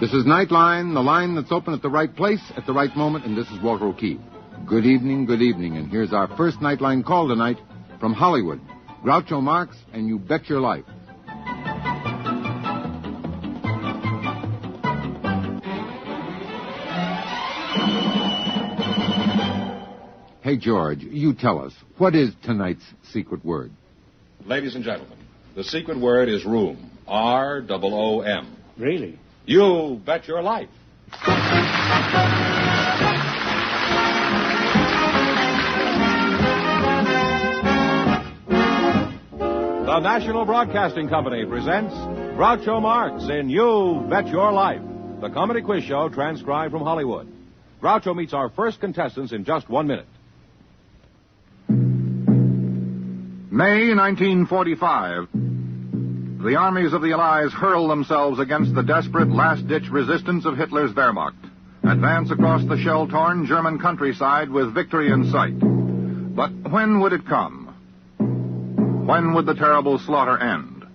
This is Nightline, the line that's open at the right place at the right moment, and this is Walter O'Keefe. Good evening, and here's our first Nightline call tonight from Hollywood. Groucho Marx and You Bet Your Life. Hey, George, you tell us, what is tonight's secret word? Ladies and gentlemen, the secret word is room. R-O-O-M. Really? You bet your life. The National Broadcasting Company presents Groucho Marx in You Bet Your Life, the comedy quiz show transcribed from Hollywood. Groucho meets our first contestants in just 1 minute. May 1945. The armies of the Allies hurl themselves against the desperate last-ditch resistance of Hitler's Wehrmacht. Advance across the shell-torn German countryside with victory in sight. But when would it come? When would the terrible slaughter end?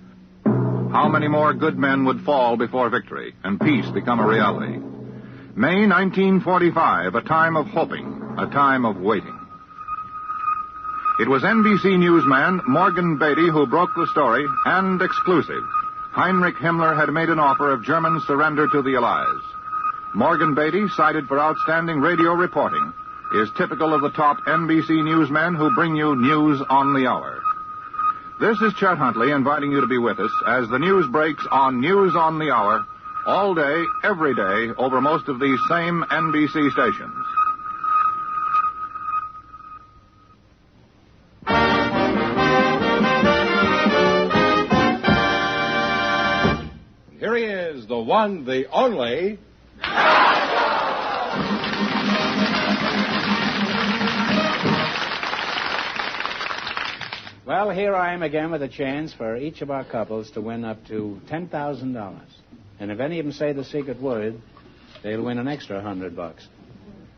How many more good men would fall before victory and peace become a reality? May 1945, a time of hoping, a time of waiting. It was NBC newsman Morgan Beatty who broke the story, and exclusive. Heinrich Himmler had made an offer of German surrender to the Allies. Morgan Beatty, cited for outstanding radio reporting, is typical of the top NBC newsmen who bring you news on the hour. This is Chet Huntley inviting you to be with us as the news breaks on News on the Hour, all day, every day, over most of these same NBC stations. Here he is, the one, the only... Well, here I am again with a chance for each of our couples to win up to $10,000. And if any of them say the secret word, they'll win an extra $100.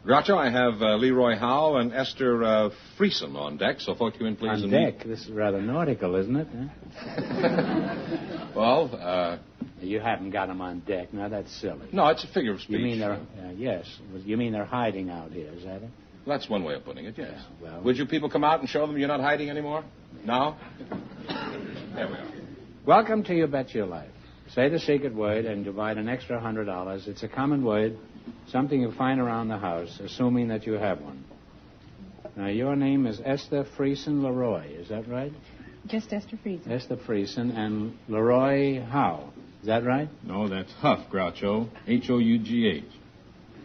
Groucho, I have Leroy Howe and Esther Friesen on deck, so folk you in, please. On deck? This is rather nautical, isn't it? Huh? Well, You haven't got them on deck. Now, that's silly. No, it's a figure of speech. You mean they're... yes. You mean they're hiding out here, is that it? That's one way of putting it, yes. Yeah, well... Would you people come out and show them you're not hiding anymore? No? There we are. Welcome to You Bet Your Life. Say the secret word and divide an extra $100. It's a common word, something you find around the house, assuming that you have one. Now, your name is Esther Friesen Leroy, is that right? Just Esther Friesen. Esther Friesen and Leroy Howe. Is that right? No, that's Huff, Groucho. H-O-U-G-H.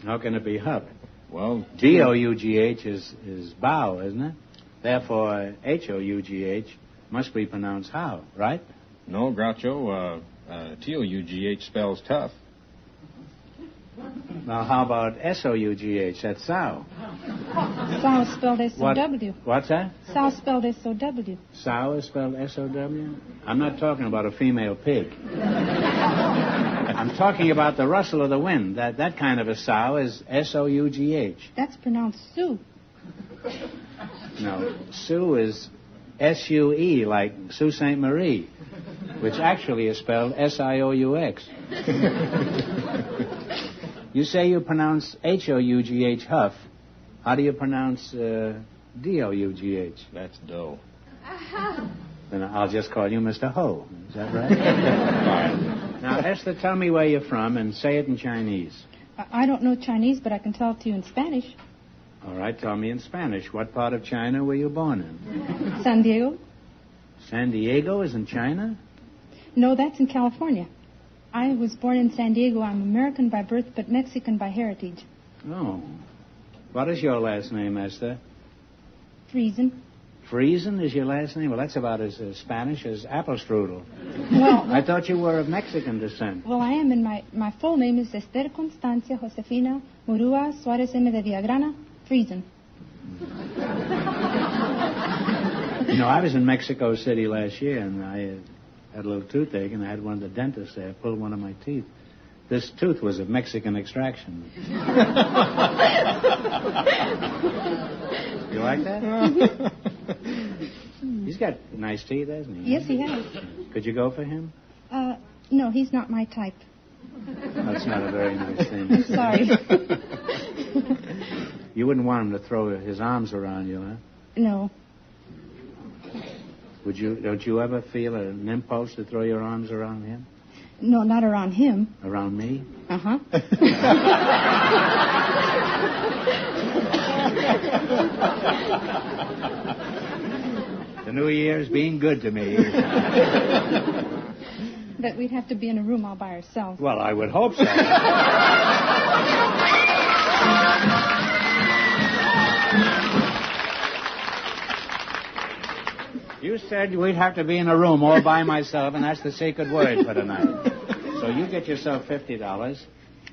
How can it be Huff? Well... D-O-U-G-H is bow, isn't it? Therefore, H-O-U-G-H must be pronounced how, right? No, Groucho, T-O-U-G-H spells tough. Now, how about S-O-U-G-H? That's sow. Sow is spelled S-O-W. What's that? Sow spelled S-O-W. Sow is spelled S-O-W? I'm not talking about a female pig. I'm talking about the rustle of the wind. That kind of a sow is S-O-U-G-H. That's pronounced Sue. No, Sue is S-U-E, like Sault Ste. Marie, which actually is spelled S-I-O-U-X. You say you pronounce H-O-U-G-H, Huff. How do you pronounce D-O-U-G-H? That's dough. Then I'll just call you Mr. Ho. Is that right? Right. Now, Esther, tell me where you're from and say it in Chinese. I don't know Chinese, but I can tell it to you in Spanish. All right, tell me in Spanish. What part of China were you born in? San Diego. San Diego is in China? No, that's in California. I was born in San Diego. I'm American by birth, but Mexican by heritage. Oh. What is your last name, Esther? Friesen. Friesen is your last name? Well, that's about as Spanish as apple strudel. Well, I thought you were of Mexican descent. Well, I am, and my full name is Esther Constancia Josefina Murúa Suárez M. de Villagrana Friesen. You know, I was in Mexico City last year, and I had a little toothache, and I had one of the dentists there pull one of my teeth. This tooth was of Mexican extraction. You like that? He's got nice teeth, hasn't he? Yes, he has. Could you go for him? No, he's not my type. That's not a very nice thing. I'm sorry. You wouldn't want him to throw his arms around you, huh? No. Don't you ever feel an impulse to throw your arms around him? No, not around him. Around me? Uh-huh. The new year's being good to me. But we'd have to be in a room all by ourselves. Well, I would hope so. You said we'd have to be in a room all by myself, and that's the sacred word for tonight. So you get yourself $50,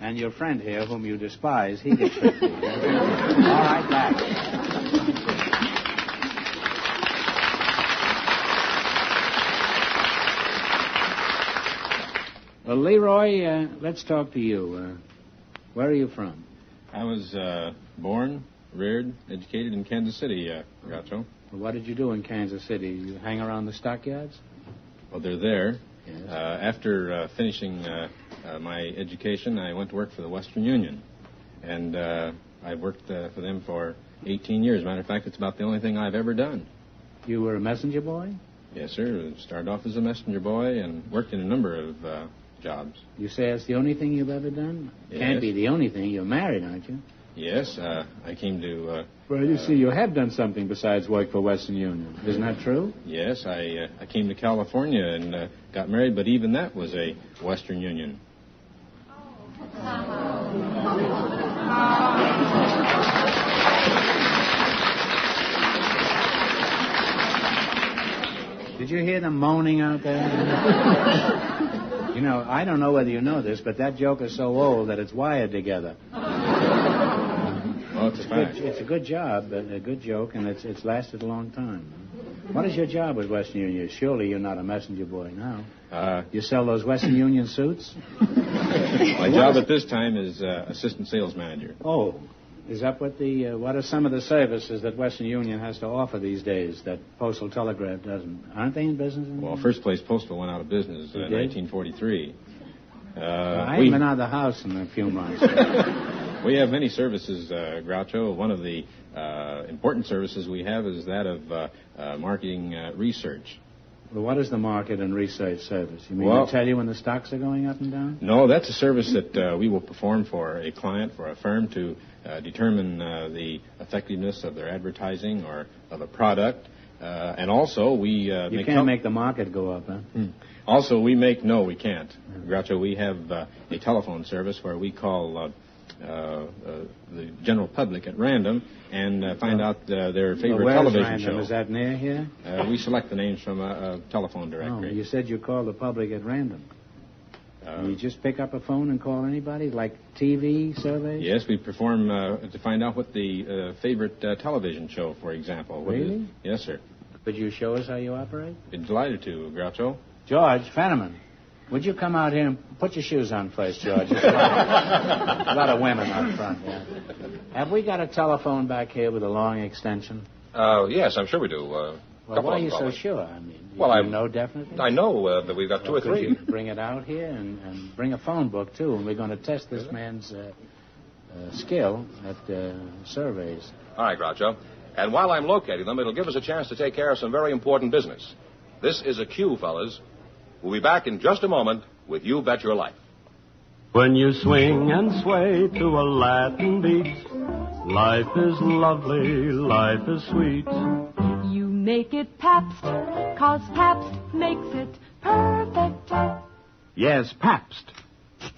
and your friend here, whom you despise, he gets 50. All right, back. Well, Leroy, let's talk to you. Where are you from? I was born, reared, educated in Kansas City, Groucho. Well, what did you do in Kansas City? You hang around the stockyards? Well, they're there. Yes. After finishing my education, I went to work for the Western Union. And I've worked for them for 18 years. Matter of fact, it's about the only thing I've ever done. You were a messenger boy? Yes, sir. Started off as a messenger boy and worked in a number of jobs. You say it's the only thing you've ever done? Yes. Can't be the only thing. You're married, aren't you? Yes, I came to... Well, you see, you have done something besides work for Western Union. Isn't that true? Yes, I came to California and got married, but even that was a Western Union. Did you hear them moaning out there? You know, I don't know whether you know this, but that joke is so old that it's wired together. Well, it's a fact. It's a good job, a good joke, and it's lasted a long time. What is your job with Western Union? Surely you're not a messenger boy now. You sell those Western Union suits? My job at this time is assistant sales manager. Oh, is that what what are some of the services that Western Union has to offer these days that Postal Telegraph doesn't? Aren't they in business anymore? Well, first place Postal went out of business in 1943. I haven't been out of the house in a few months. We have many services, Groucho. One of the important services we have is that of marketing research. Well, what is the market and research service? You mean to tell you when the stocks are going up and down? No, that's a service that we will perform for a client, for a firm, to determine the effectiveness of their advertising or of a product. And also, we You can't make the market go up, huh? Also, we can't. Groucho, we have a telephone service where we call the general public at random and find out their favorite television random? show. Is that near here? We select the names from a telephone directory. Oh, you said you call the public at random. You just pick up a phone and call anybody, like TV surveys? Yes, we perform to find out what the favorite television show, for example. Really? Yes, sir. Could you show us how you operate? Be delighted to, Groucho. George, Fenneman, would you come out here and put your shoes on first, George? There's a lot of women out front. Yeah. Have we got a telephone back here with a long extension? Yes, I'm sure we do. Well, why are you so sure? I mean, I know definitely? I know that we've got two or Could three. you bring it out here and bring a phone book, too, and we're going to test this man's skill at surveys. All right, Groucho. And while I'm locating them, it'll give us a chance to take care of some very important business. This is a cue, fellas. We'll be back in just a moment with You Bet Your Life. When you swing and sway to a Latin beat, life is lovely, life is sweet. You make it Pabst, 'cause Pabst makes it perfect. Yes, Pabst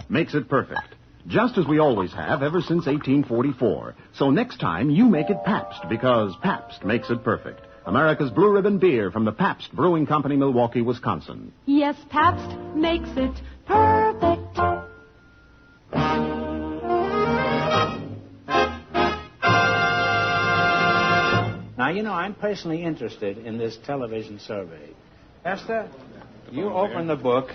makes it perfect. Just as we always have ever since 1844. So next time, you make it Pabst, because Pabst makes it perfect. America's Blue Ribbon beer from the Pabst Brewing Company, Milwaukee, Wisconsin. Yes, Pabst makes it perfect. Now, you know, I'm personally interested in this television survey. Esther, you open the book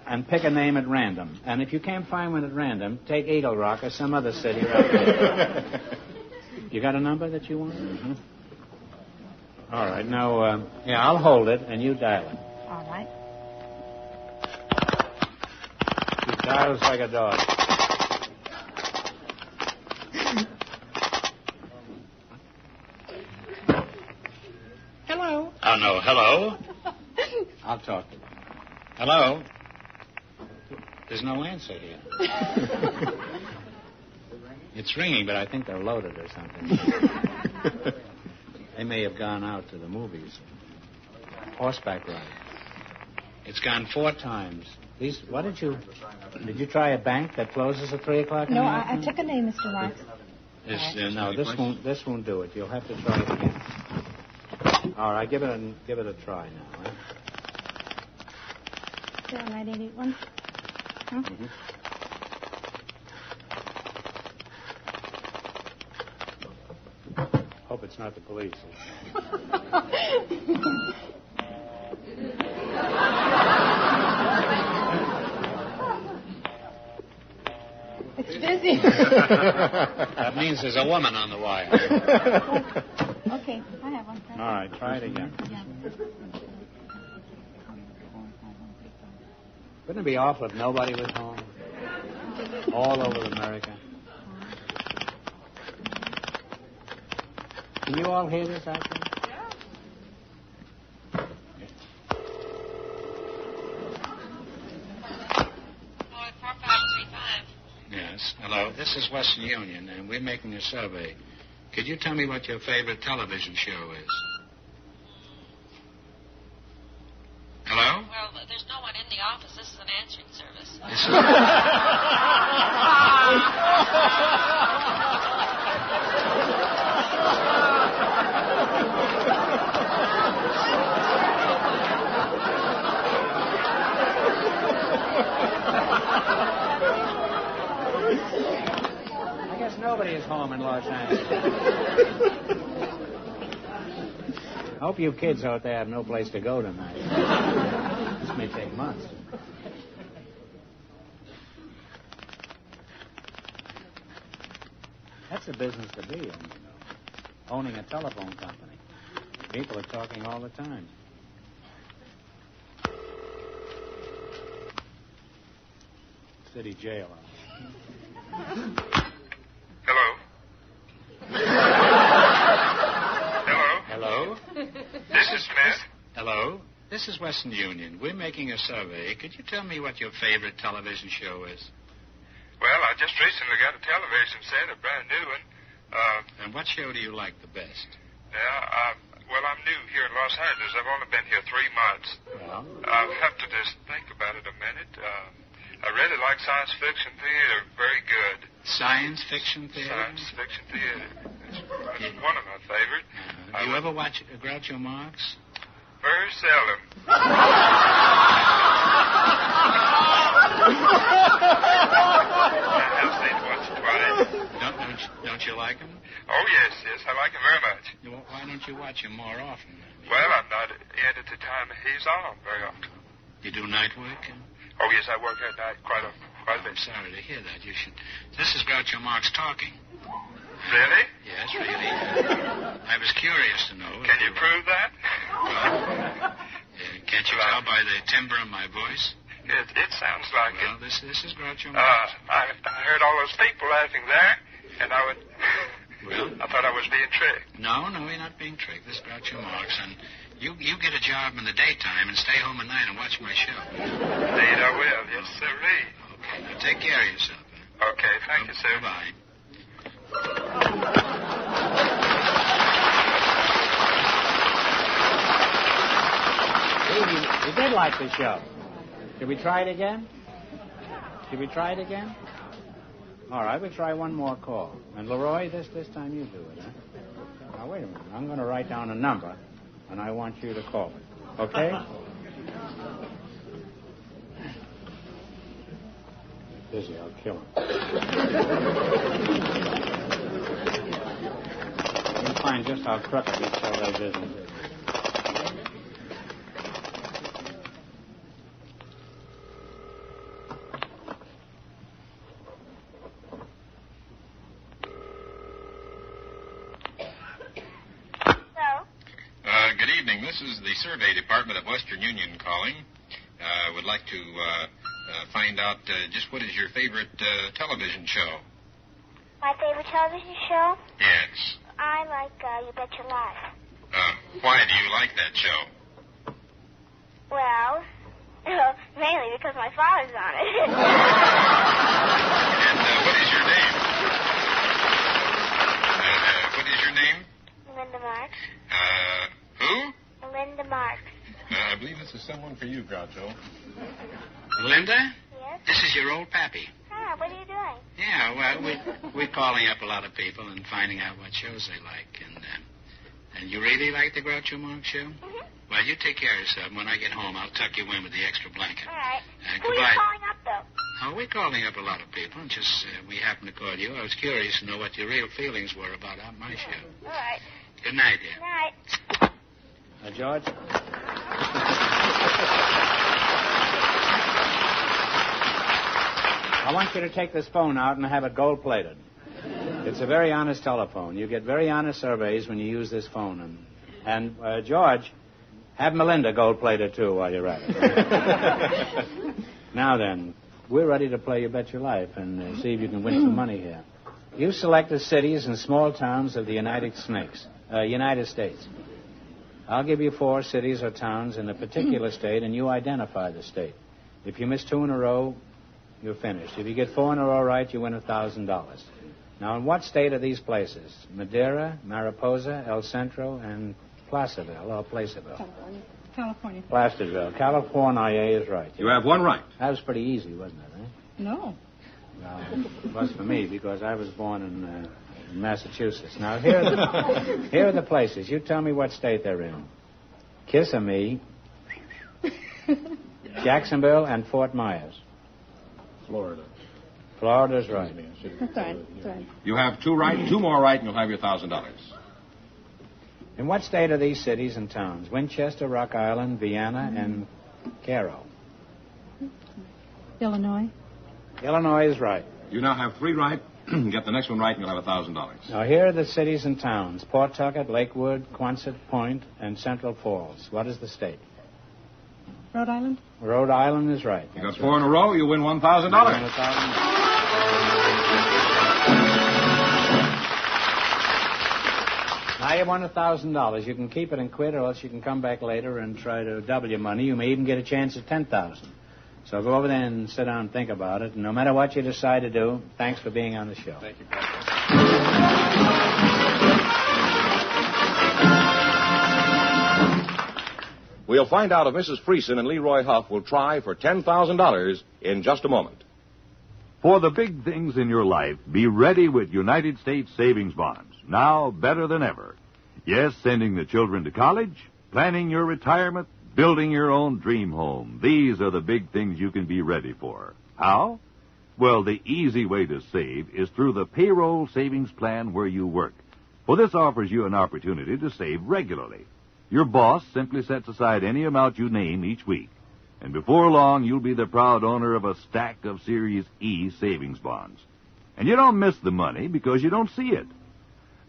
and pick a name at random. And if you can't find one at random, take Eagle Rock or some other city right there. You got a number that you want? Mm-hmm. All right. Now, I'll hold it and you dial it. All right. Sounds like a dog. Hello. Oh, no. Hello? I'll talk to you. Hello? There's no answer here. It's ringing, but I think they're loaded or something. They may have gone out to the movies. Horseback riding. It's gone 4 times. Did you try a bank that closes at 3 o'clock in the afternoon? I took a name, Mr. Marx. This won't do it. You'll have to try it again. All right, give it a try now. 09881. Huh? Mm-hmm. Hope it's not the police. It's busy. That means there's a woman on the wire. Okay, I have one. All right, try it again. Yeah. Wouldn't it be awful if nobody was home? All over America. Can you all hear this out there? Yes. Hello. This is Western Union, and we're making a survey. Could you tell me what your favorite television show is? Hello? Well, there's no one in the office. This is an answering service. I guess nobody is home in Los Angeles. I hope you kids out there have no place to go tonight. This may take months. That's a business to be in, you know. Owning a telephone company. People are talking all the time. City jail. Hello? Hello? This is Smith. Hello? This is Western Union. We're making a survey. Could you tell me what your favorite television show is? Well, I just recently got a television set, a brand new one. And what show do you like the best? Well, I'm new here in Los Angeles. I've only been here 3 months. Well? I'll have to just think about it a minute. I really like science fiction theater. Very good. Science fiction theater? Science fiction theater. That's one of my favorites. Do you ever watch Groucho Marx? Very seldom. I have seen it once or twice. Don't you like him? Oh, yes, I like him very much. Why don't you watch him more often? Well, I'm not in at the time he's on very often. You do night work? Oh, yes, I work at night quite a bit. I'm sorry to hear that. You should. This is Groucho Marx talking. Really? Yes, really. I was curious to know. Can you prove that? Well, can't you tell by the timbre of my voice? It sounds like it. Well, this is Groucho Marx. I heard all those people laughing there, and I thought I was being tricked. No, you're not being tricked. This is Groucho Marx, and you get a job in the daytime and stay home at night and watch my show. Indeed, I will. Yes, sirree. Okay, now take care of yourself. Okay, thank you, sir. Bye. You did like the show. Should we try it again? All right, we'll try one more call. And Leroy, this time you do it, huh? Now, wait a minute. I'm going to write down a number, and I want you to call it. Okay? Busy, I'll kill him. You'll find just how crooked each other's business is. This is the Survey Department of Western Union calling. Would like to find out just what is your favorite television show. My favorite television show? Yes. I like You Bet Your Life. Why do you like that show? Well, mainly because my father's on it. And what is your name? What is your name? Linda Marx. Who? Linda Marx. I believe this is someone for you, Groucho. Linda? Yes? This is your old pappy. Ah, what are you doing? Yeah, well, we're calling up a lot of people and finding out what shows they like. And you really like the Groucho Marx show? Mm-hmm. Well, you take care of yourself. When I get home, I'll tuck you in with the extra blanket. All right. Who Goodbye. are you calling up, though? Oh, we're calling up a lot of people. Just we happened to call you. I was curious to know what your real feelings were about my show. All right. Good night, dear. Good night. George? I want you to take this phone out and have it gold-plated. It's a very honest telephone. You get very honest surveys when you use this phone. And George, have Melinda gold-plated, too, while you're at it. Now then, we're ready to play You Bet Your Life and see if you can win some money here. You selected cities and small towns of the United States. I'll give you 4 cities or towns in a particular state, and you identify the state. If you miss 2 in a row, you're finished. If you get 4 in a row right, you win $1,000. Now, in what state are these places? Madeira, Mariposa, El Centro, and Placerville, or Placerville? California. Placerville. California is right. You have one right. That was pretty easy, wasn't it, eh? No. Well, it was for me, because I was born in Massachusetts. Now, here are the places. You tell me what state they're in. Kissimmee, Jacksonville, and Fort Myers. Florida. Florida's right. That's right. That's right. You have 2 right, 2 more right, and you'll have your $1,000. In what state are these cities and towns? Winchester, Rock Island, Vienna, and Cairo. Illinois. Illinois is right. You now have 3 right. Get the next one right, and you'll have $1,000. Now, here are the cities and towns. Pawtucket, Lakewood, Quonset Point, and Central Falls. What is the state? Rhode Island. Rhode Island is right. You got 4 in a row, you win $1,000. Now you won $1,000. You can keep it and quit, or else you can come back later and try to double your money. You may even get a chance at $10,000. So go over there and sit down and think about it. And no matter what you decide to do, thanks for being on the show. Thank you, We'll find out if Mrs. Friesen and Leroy Huff will try for $10,000 in just a moment. For the big things in your life, be ready with United States savings bonds. Now better than ever. Yes, sending the children to college, planning your retirement, building your own dream home. These are the big things you can be ready for. How? Well, the easy way to save is through the payroll savings plan where you work. For this offers you an opportunity to save regularly. Your boss simply sets aside any amount you name each week. And before long, you'll be the proud owner of a stack of Series E savings bonds. And you don't miss the money because you don't see it.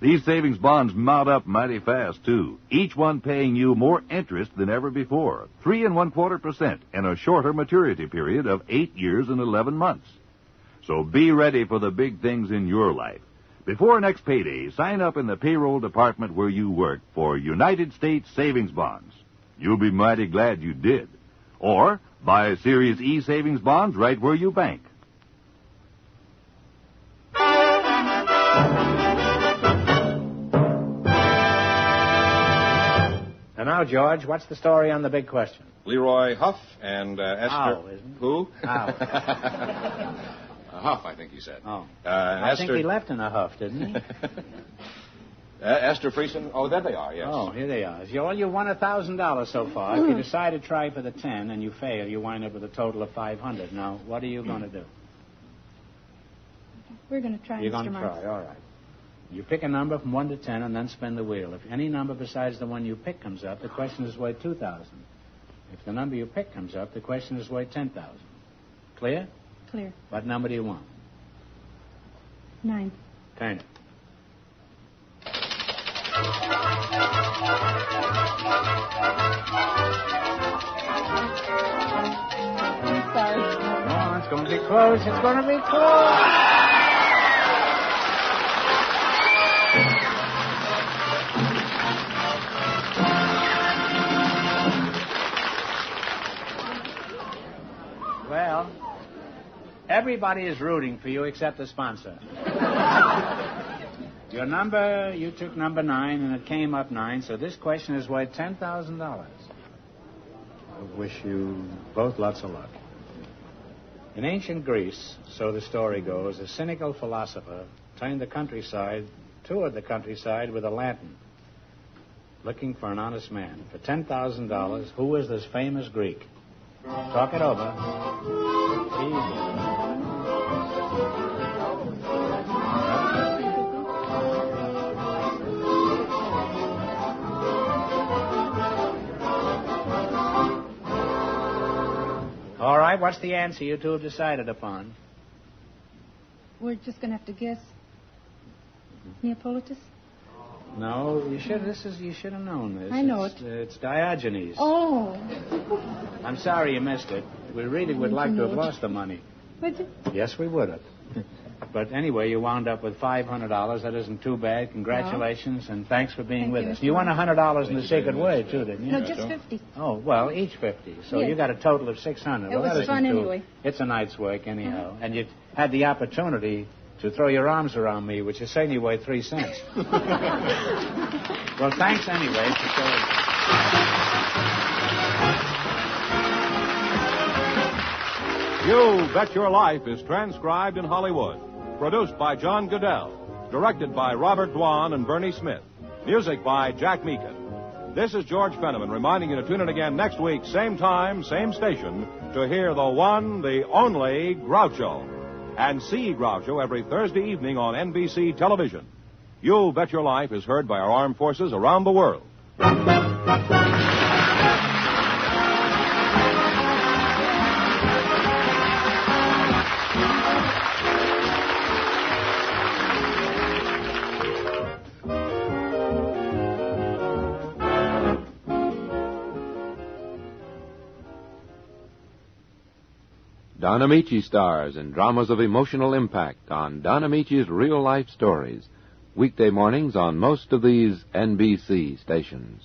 These savings bonds mount up mighty fast, too, each one paying you more interest than ever before, 3.25%, in a shorter maturity period of 8 years and 11 months. So be ready for the big things in your life. Before next payday, sign up in the payroll department where you work for United States savings bonds. You'll be mighty glad you did. Or buy Series E savings bonds right where you bank. And now, George, what's the story on the big question? Leroy Huff and Esther... Ow, isn't it? Who? Ow. Huff, I think he said. Oh. I Esther... think he left in a huff, didn't he? Esther Friesen. Oh, there they are, yes. Oh, here they are. You won $1,000 so far. If you decide to try for the 10 and you fail, you wind up with a total of $500. Now, what are you going to do? We're going to try, You're Mr. going to Marx. try, all right. You pick a number from 1 to 10 and then spin the wheel. If any number besides the one you pick comes up, the question is worth $2,000. If the number you pick comes up, the question is worth $10,000. Clear? Clear. What number do you want? 9. Turn it. Sorry. No, close. It's going to be close. Well, everybody is rooting for you except the sponsor. Your number, you took number 9, and it came up 9, so this question is worth $10,000. I wish you both lots of luck. In ancient Greece, so the story goes, a cynical philosopher toured the countryside with a lantern, looking for an honest man. For $10,000, who was this famous Greek? Talk it over. Easy. All right, what's the answer you two have decided upon? We're just going to have to guess. Neapolitus? No, you should have known this. I know It's Diogenes. Oh. I'm sorry you missed it. We really would like to have lost the money. Would you? Yes, we would have. But anyway, you wound up with $500. That isn't too bad. Congratulations, and thanks for being with us. You won $100 in the secret word, too, didn't you? No, just 50. Oh, well, each 50. So Yes. you got a total of 600. It was fun anyway. It's a night's work, anyhow. And you had the opportunity to throw your arms around me, which is saying you weigh 3 cents. Well, thanks anyway for showing. You Bet Your Life is transcribed in Hollywood. Produced by John Goodell. Directed by Robert Dwan and Bernie Smith. Music by Jack Meakin. This is George Fenneman reminding you to tune in again next week, same time, same station, to hear the one, the only Groucho. And see Groucho every Thursday evening on NBC television. You Bet Your Life is heard by our armed forces around the world. Don Amici stars in dramas of emotional impact on Don Amici's real-life stories. Weekday mornings on most of these NBC stations.